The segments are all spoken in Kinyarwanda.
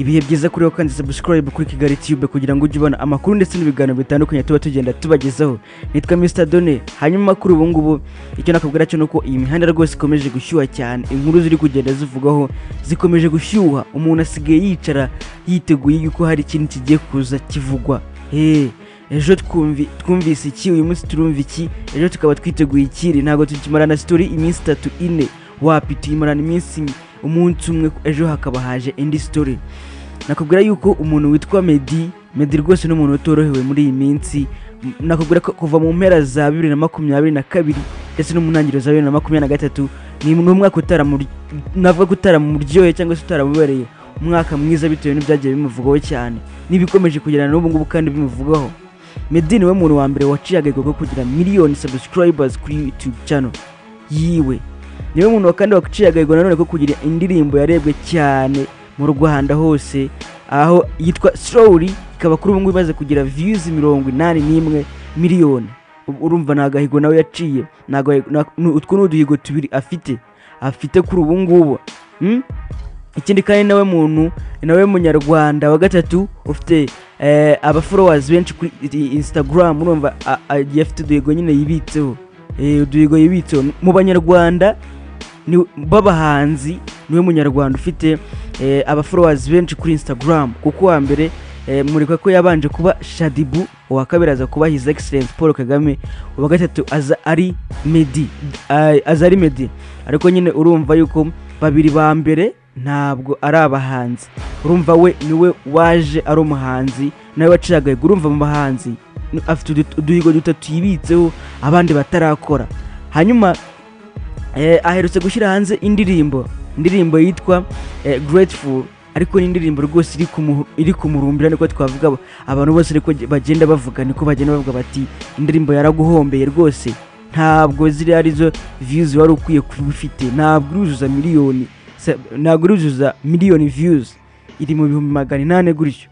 ibihe byiza kuri wo kandi subscribe kuri Kigali YouTube kugira ngo ujye ubona amakuru ndetse n'ibiganiro bitandukanye tuba tugenda tubagezaho. Nitwa Mr Done. Hanyuma makuru ubu ngubu icyo nakubwira cyo nuko iyi mihanda rwose ikomeje gushyuha cyane, inkuru ziri kugenda zivugaho zikomeje gushyuha, umuntu asigaye yicara yiteguye yuko hari ikintu kigiye kuza kivugwa. Ejo twumvise iki, uyu munsi turumva iki, ejo tukaba twiteguye ikiri. Ntago tukimarana story iminsi 3-4, wapi tuyimarana iminsi umunsi umwe, ejo hakaba haje indi story. Nakubwira yuko umuntu witwa Meddy rwose n'umuntu utorohewe muri iyi minsi. Nakubwira ko kuva mu mpera za 2022 ndetse no mu ntangiriro za 2023 ni umwaka navuga ko utaramuryoheye cyangwa se utaramubereye umwaka mwiza bitewe n'ibyagiye bimuvugaho cyane n'ibikomeje kugerana n'ubu ngubu kandi bimuvugaho. Meddy niwe muntu wa mbere waciye agahego ko kugira miliyoni subscribers kuri YouTube channel yiwe. Niwe muntu kandi waciye agahego nanone ko kugira indirimbo yarebwe cyane mu Rwanda hose, aho yitwa Slowly, ikaba kuri ubu ngubu imaze kugira views 81 miliyoni. Urumva nagahigo nawe yaciye, utwo n'uduhigo tubiri afite kuri ubu ngubu. Ikindi kandi nawe munyarwanda wa gatatu ufite aba followers benshi kuri Instagram. Urumva afite uduhigo nyine yibitseho, uduhigo yibitseho mu banyarwanda b'abahanzi. Niwe munyarwanda ufite aba followers benshi kuri Instagram, kuko wa mbere murika ko yabanje kuba Shadibu, uwa kabiri aza kuba His Excellence Paul Kagame, uwa gatatu aza ari Meddy. Ariko nyine urumva yuko babiri ba mbere ntabwo ari abahanzi. Urumva we niwe waje ari umuhanzi, nawe waciye. Urumva mu bahanzi afite uduhigo dutatu yibitseho abandi batarakora. Hanyuma aherutse gushyira hanze indirimbo yitwa Grateful, ariko ni indirimbo rwose iri kumurumbira, niko twavuga. Abantu bose ariko bagenda bavuga bati indirimbo yaraguhombeye rwose, ntabwo ziri arizo views wari ukwiye kuba ufite, ntabwo uruzuza miliyoni views, iri mu 800 gutyo.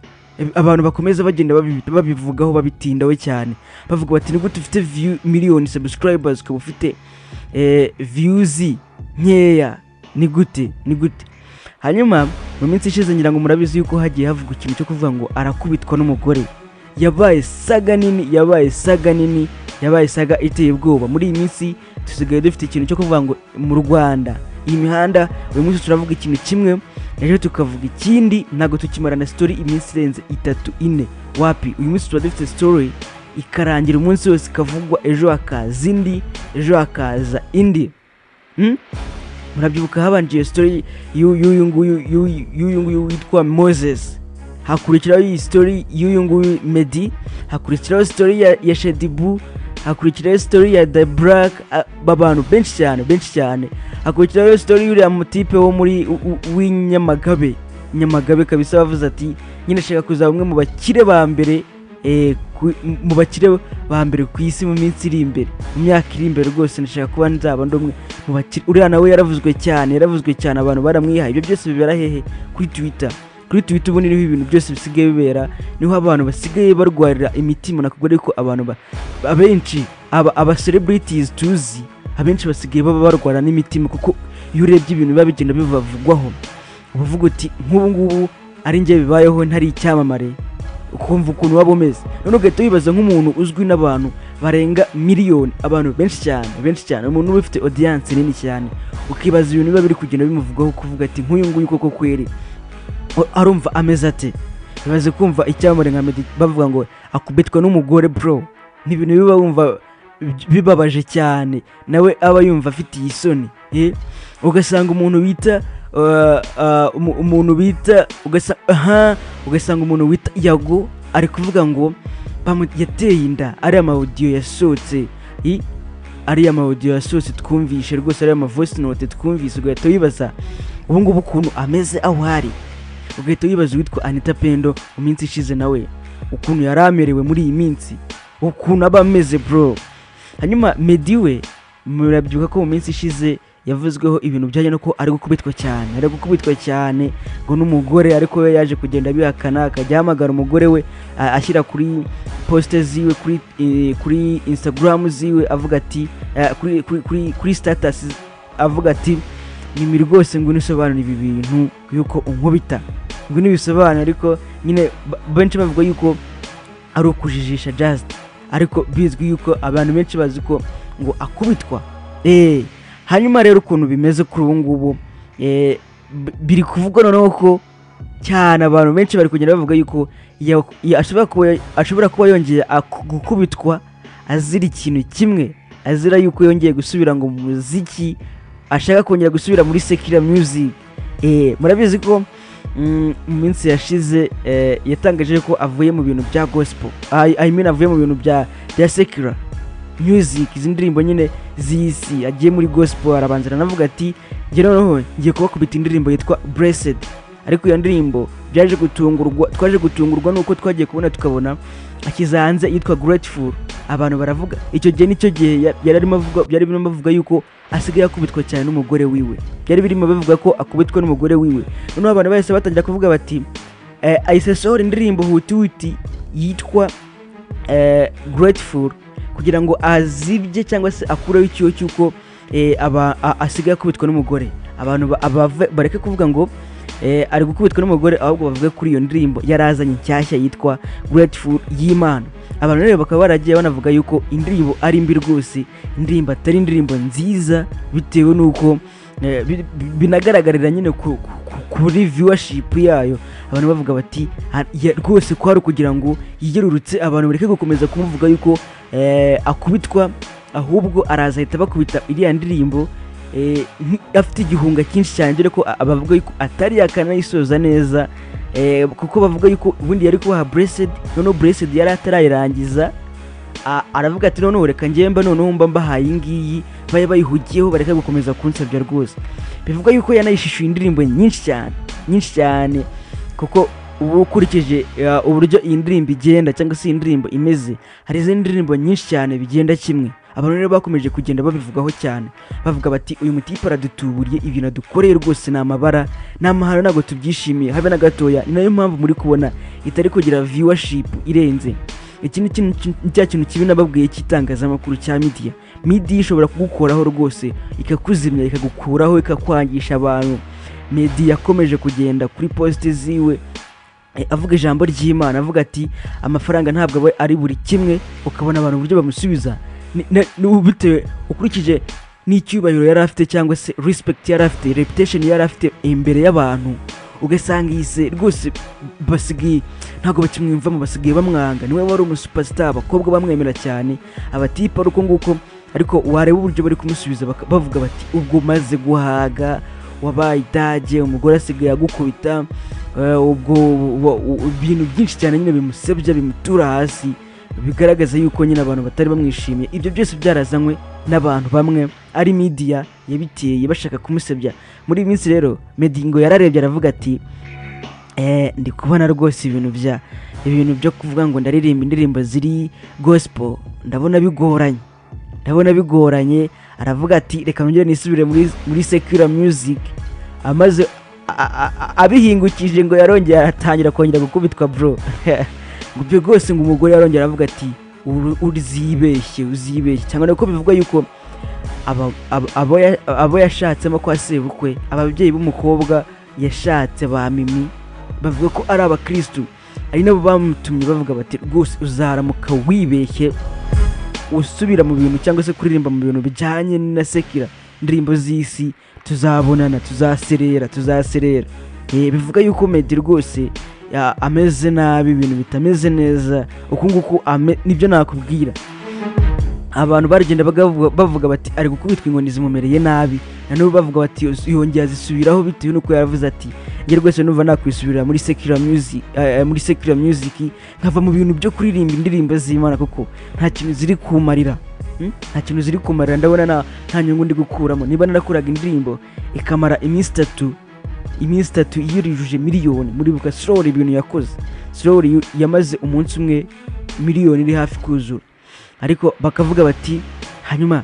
Abantu bakomeza bagenda babivugaho babitindaho cyane, bavuga bati niko tufite miliyoni subscribers ukaba ufite views nkeya, ni gute. Hanyuma mu minsi ishize ngira ngo murabizi yuko hagiye havuga ikintu cyo kuvuga ngo arakubitwa n'umugore. Yabaye saga nini, yabaye saga iteye ubwoba. Muri iyi minsi tusigaye dufite ikintu cyo kuvuga ngo mu Rwanda iyi mihanda, uyu munsi turavuga ikintu kimwe, ejo tukavuga ikindi. Ntago tukimarana story iminsi irenze 3-4, wapi uyu munsi tuba dufite story ikarangira umunsi wose ikavugwa, ejo hakaza indi. Murabyibuka habanje story y'uyu nguyu witwa Moses, hakurikiraho iyi story y'uyu nguyu Meddy, hakurikiraho story ya Shadibu, hakurikiraho story ya The Black, babantu benshi cyane. Hakurikiraho story y'uriya mutipe wo muri Nyamagabe kabisa, bavuze ati nyine shaka kuzaba umwe mu bakire ba mbere, ku isi mu minsi iri imbere, mu myaka iri imbere rwose. Ndashaka kuba nzaba ndomwe mu bakire. Uriya nawe yaravuzwe cyane, abantu baramwihaye. Ibyo byose bibera hehe? Kuri Twitter ubu niho ibintu byose bisigaye bibera, niho abantu basigaye barwarira imitima. Nakubwira ko abantu abenshi aba celebrities tuzi abenshi basigaye baba barwara n'imitima, kuko iyo urebye ibintu biba bigenda bivugwaho uvuga uti nk'ubu ngubu ari njye bibayeho ntari icyamamare, ukumva ukuntu waba umeze. None ugahita wibaza nk'umuntu uzwi n'abantu barenga miliyoni, abantu benshi cyane, umuntu uba ufite audience nini cyane, ukibaza ibintu biba biri kugenda bimuvugaho, kuvuga ati nk'uyu nguyu koko kweri arumva ameze ate. Bibaze kumva icyamamare nka Meddy bavuga ngo akubitwa n'umugore bro, ni ibintu biba wumva bibabaje cyane, nawe aba yumva afite isoni. Ugasanga umuntu wita Yago ari kuvuga ngo yateye inda. Ariya audio yasohotse twumvishe rwose, ariya voice note twumvise, ugahita wibaza ubu ngubu ukuntu ameze aho hari. Ugahita wibaza witwa Anita Pendo mu minsi ishize nawe ukuntu yaramerewe muri iyi minsi, ukuntu aba ameze bro. Hanyuma Meddy we murabyibuka ko mu minsi ishize yavuzweho ibintu byaje no ko ari gukubitwa cyane ngo n'umugore, ariko we yaje kugenda bihakana, akajyamagara umugore we ashyira kuri post ziwe kuri Instagram ziwe, avuga ati kuri status avuga ati nyimi rwose ngo nisobanura ibi bintu yuko unkubita. ngo nibisobanura ariko nyine benshi bavuga yuko ari ukujijisha just ariko bizwi yuko abantu benshi bazi ko ngo akubitwa. Hanyuma rero ukuntu bimeze kuri ubu ngubu biri kuvugwa noneho ko cyane abantu benshi bari kugenda bavuga yuko ashobora kuba yongeye gukubitwa azira ikintu kimwe, azira yuko yongeye gusubira ngo mu muziki, ashaka kongera gusubira muri secular music. Murabizi ko mu minsi yashize yatangaje ko avuye mu bintu bya gospel, avuye mu bintu bya secular music, izi ndirimbo nyine z'isi, agiye muri gospel. Arabanza navuga ati ngiye noneho ngiye kubakubita indirimbo yitwa Blessed, ariko iyo ndirimbo twaje gutungurwa nuko twagiye kubona tukabona akiza hanze yitwa Grateful. Abantu baravuga icyo gihe nicyo gihe yari birimo bavuga yuko asigaye akubitwa cyane n'umugore wiwe, byari birimo bavuga ko akubitwa n'umugore wiwe. Noneho abantu bahise batangira kuvuga bati ahise asohora indirimbo huti yitwa Grateful kugira ngo azibye cyangwa se akureho icyuho cy'uko asigaye akubitwa n'umugore. Abantu bareke kuvuga ngo ari gukubitwa n'umugore, ahubwo bavuga kuri iyo ndirimbo yarazanye nshyashya yitwa Grateful y'Imana. Abantu rero bakaba baragiye banavuga yuko indirimbo ari mbi rwose, indirimbo atari indirimbo nziza, bitewe nuko binagaragarira nyine kuri viewership yayo. Abantu bavuga bati rwose ko hari kugira ngo yigerurutse, abantu bareke gukomeza kumuvuga yuko akubitwa, ahubwo araza ahita bakubita iriya ndirimbo afite igihunga cyinshi cyane, dore ko abavuga yuko atari yakanayisoza neza, kuko bavuga yuko ubundi yari kubaha Blessed, noneho Blessed yari atarayirangiza. Aravuga ati noneho reka ngemba noneho mbahaye ingiyi baye bayihugiyeho, bareka gukomeza kunsabya rwose. Bivuga yuko yanayishishuye indirimbo nyinshi cyane, kuko ubu ukurikije uburyo iyi ndirimbo igenda cyangwa se iyi ndirimbo imeze, hari izindi ndirimbo nyinshi cyane bigenda kimwe. Abantu rero bakomeje kugenda babivugaho cyane, bavuga bati uyu mutipe aradutuburiye, ibintu adukoreye rwose ni amabara n'amahano, ntabwo tubyishimiye habe na gatoya. Ni nayo mpamvu muri kubona itari kugira viewership irenze. Iki ni cya kintu kibi nababwiye cy'itangazamakuru cya media ishobora kugukoraho rwose, ikakuzimya, ikagukuraho, ikakwangisha abantu. Meddy yakomeje kugenda kuri post ziwe avuga ijambo ry'Imana, avuga ati amafaranga ntabwo ari buri kimwe, ukabona abantu uburyo bamusubiza bitewe ukurikije n'icyubahiro yari afite cyangwa se respect yari afite, reputation yari afite imbere y'abantu. Ugasanga yise rwose basigaye ntabwo bakimwumvamo, basigaye bamwanga. Niwe wari umusuperstar, abakobwa bamwemera cyane, abatipe ari uko nguko, ariko wareba uburyo bari kumusubiza bavuga bati ubwo maze guhaga, wabaye idage, umugore asigaye agukubita, ubwo ibintu byinshi cyane nyine bimusebya, bimutura hasi, bigaragaza yuko nyine abantu batari bamwishimiye. Ibyo byose byarazanywe n'abantu bamwe, ari media yabiteye bashaka kumusebya. Muri minsi rero Meddy ngo yararebye aravuga ati ndi kubona rwose ibintu byo kuvuga ngo ndaririmba indirimbo ziri gospel ndabona bigoranye. Aravuga ati reka nongere nisubire muri secular music. Amaze abihingukije ngo yarongera aratangira kongera gukubitwa bro. Ubyo rwose ngo umugore yarongera aravuga ati uzibeshye cyangwa nako bivuga yuko abo yashatsemo kwa sebukwe, ababyeyi b'umukobwa yashatse ba Mimi, bavuga ko ari abakristo, ari nabo bamutumye bavuga bati rwose uzaramuka wibeshye usubira mu bintu cyangwa se kuririmba mu bintu bijyanye na sekira, indirimbo z'isi tuzabonana, tuzaserera. Bivuga yuko Meddy rwose ameze nabi, ibintu bitameze neza uko nguko nibyo nakubwira. Abantu baragenda bavuga bati ari gukubitwa inkoni zimumereye nabi, nanone bavuga bati yongeye azisubiraho bitewe nuko yaravuze ati nge rwose numva nakwisubirira muri secular music nkava mu bintu byo kuririmba indirimbo z'Imana, kuko nta kintu ziri kumarira, ndabona nta nyungu ndi gukuramo. Niba narakuraga indirimbo ikamara iminsi itatu yirujuje miliyoni, muri buka story ibintu yakoze, story yamaze umunsi umwe miliyoni iri hafi kuzura, ariko bakavuga bati hanyuma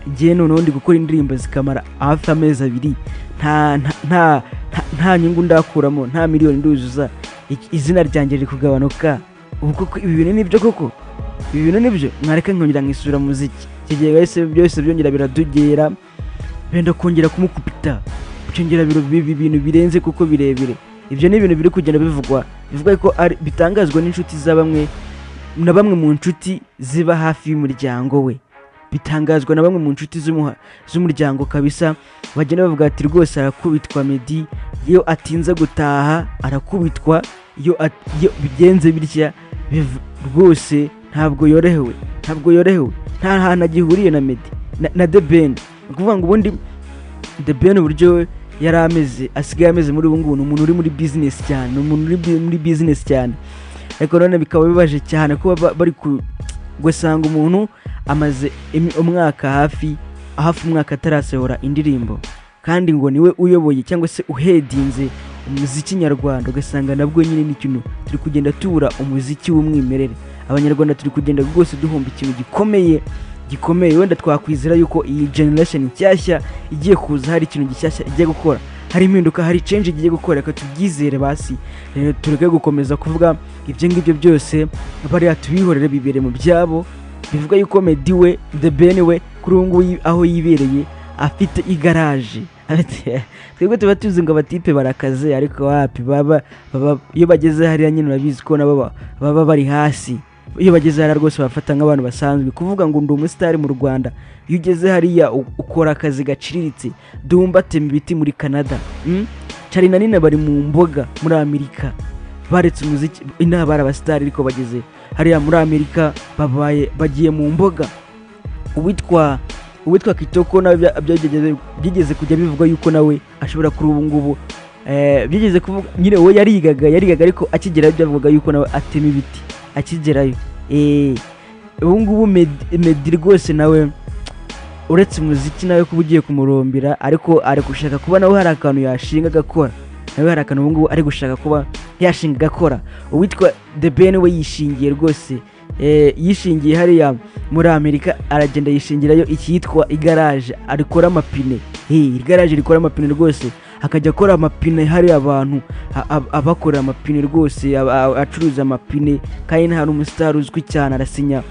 ngiye noneho ndi gukora indirimbo zikamara hafi amezi abiri, nta nyungu ndakuramo, nta miliyoni nduzuza, izina ryanjye riri kugabanuka. Ubu koko ibi bintu nibyo koko? Ibi bintu nibyo? Mwareka nkongera nkisubira muziki, kigega byose byongera biradugera, benda kongera kumukubita, cyongera ibintu birenze kuko birebire. ibyo ni ibintu biri kugenda bivugwa ko bitangazwa n'inshuti za bamwe mu nshuti ziba hafi y'umuryango we, bitangazwa na bamwe mu nshuti z'umuryango kabisa, bagenda bavuga ati rwose arakubitwa Meddy, iyo atinze gutaha arakubitwa, iyo bigenze bitya rwose ntabwo yorohewe, nta hantu agihuriye na Meddy na The Ben. Ni ukuvuga ngo ubundi The Ben uburyo yari ameze asigaye ameze muri ubu ngubu ni umuntu uri muri business cyane, ariko none bikaba bibaje cyane kuba bari gusanga umuntu amaze umwaka hafi umwaka atarasohora indirimbo, kandi ngo niwe uyoboye cyangwa se uhedinze umuziki nyarwanda, ugasanga nabwo nyine n'ikintu turi kugenda tubura umuziki w'umwimerere. Abanyarwanda turi kugenda rwose duhomba ikintu gikomeye. Wenda twakwizera yuko iyi generation nshyashya igiye kuza hari ikintu gishyashya igiye gukora, hari impinduka, hari change igiye gukora, reka tubyizere basi, tureke gukomeza kuvuga ibyo ngibyo byose bariya tubihorere bibere mu byabo. Bivuga yuko Meddy we The Ben we kuri ubu ngubu aho yibereye afite igaraje. Twebwe tuba tuzi ngo abatipe barakaze, ariko wapi iyo bageze hariya nyine urabizi ko nabo baba bari hasi. Iyo bageze hariya rwose bafata nk'abantu basanzwe, kuvuga ngo ndi umusitari mu Rwanda. Iyo ugeze hariya ukora akazi gaciriritse, dumbatema ibiti muri Canada, Charly na Nina bari mu mboga muri Amerika, baretse umuziki inaha bari abasitari, ariko bageze hariya muri Amerika bagiye mu mboga. Uwitwa Kitoko nawe byigeze kujya bivuga yuko nawe ashobora kuri ubu ngubu byigeze kuvuga nyine we yarigaga ariko akigerayo byavuga yuko nawe atema ibiti akigerayo. Ubu ngubu Meddy rwose nawe uretse umuziki nawe kuba ugiye kumurombera, ariko ari gushaka kuba nawe hari akantu yashinga agakora, nawe hari akantu ubu ngubu ari gushaka kuba yashinga agakora. Uwitwa The Ben we yishingiye rwose, yishingiye hariya muri Amerika, aragenda yishingirayo icyitwa igaraje, arikora amapine. Igaraje rikora amapine rwose, akajya akora amapine hari abantu abakorera amapine rwose, acuruza amapine, kandi nta n'umusitari uzwi cyane arasinya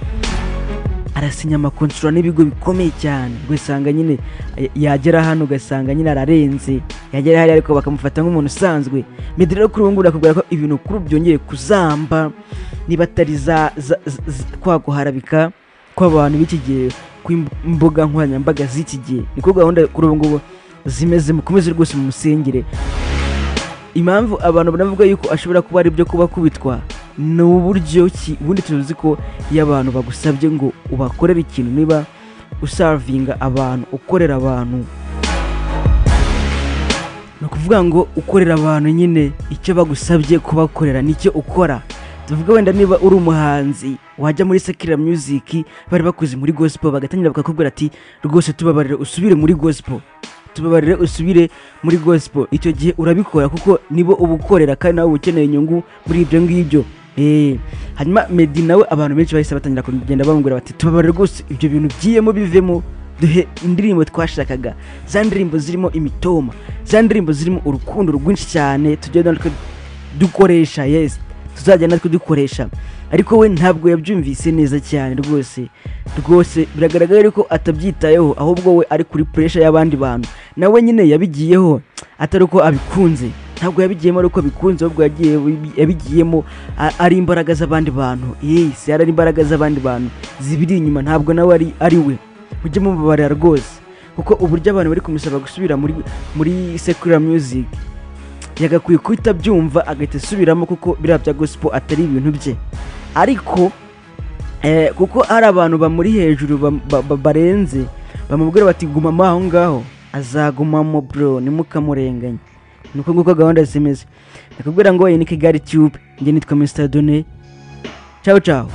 amakontra n'ibigo bikomeye cyane. Ugasanga nyine yagera hano ugasanga nyine ararenze, yagera hari ariko bakamufata nk'umuntu usanzwe. Meddy rero kuri ubu ngubu nakubwira ko ibintu kuri byongeye kuzamba, niba atari kwaguharabika kw'abantu b'iki gihe, kw'imbuga nkoranyambaga z'iki gihe, niko gahunda kuri ubu ngubu zimeze. Mukomeze rwose mu musengere. Impamvu abantu banavuga yuko ashobora kuba ari byo kuba kubitwa ni uburyo ki, ubundi tuzi ko iyo abantu bagusabye ngo ubakorere ikintu, niba uservinga abantu, ukorera abantu, no kuvuga ngo ukorera abantu nyine icyo bagusabye kubakorera nicyo ukora. Tuvuga wenda niba uri umuhanzi wajya muri secular music, bari bakoze muri gospel, bagatangira bakakubwira ati rwose tubabarire usubire muri gospel, icyo gihe urabikora kuko nibo ubukorera kandi nawe ukeneye inyungu muri ibyo ngibyo. Hanyuma Meddy nawe abantu benshi bahise batangira kugenda bamubwira bati tubabarire rwose ibyo bintu byiyemo bivemo, duhe indirimbo twashakaga, za ndirimbo zirimo imitoma, za ndirimbo zirimo urukundo rwinshi cyane tugenda dukoresha. Tuzajya natwe dukoresha. Ariko we ntabwo yabyumvise neza cyane rwose biragaragara yuko atabyitayeho, ahubwo we ari kuri pressure y'abandi bantu. Nawe nyine yabigiyeho atari uko abikunze, ntabwo yabigiyemo ariko bikunze, ahubwo yabigiyemo ari imbaraga z'abandi bantu. Ari imbaraga z'abandi bantu zibiri inyuma, ntabwo nawe ari we. Mujye mubabarira rwose, kuko uburyo abantu bari kumusaba gusubira muri secular music yagakwiye kwita byumva agahita asubiramo, kuko biriya bya gospel atari ibintu bye. Ariko kuko hari abantu bamuri hejuru barenze, bamubwira bati gumamo aho ngaho, azagumamo bro, nimukamurenganya. Nuko nguko gahunda zimeze. Nakubwira ngo iyi ni Kigali Tube, njye nitwa Mr. Done. Ciao ciao.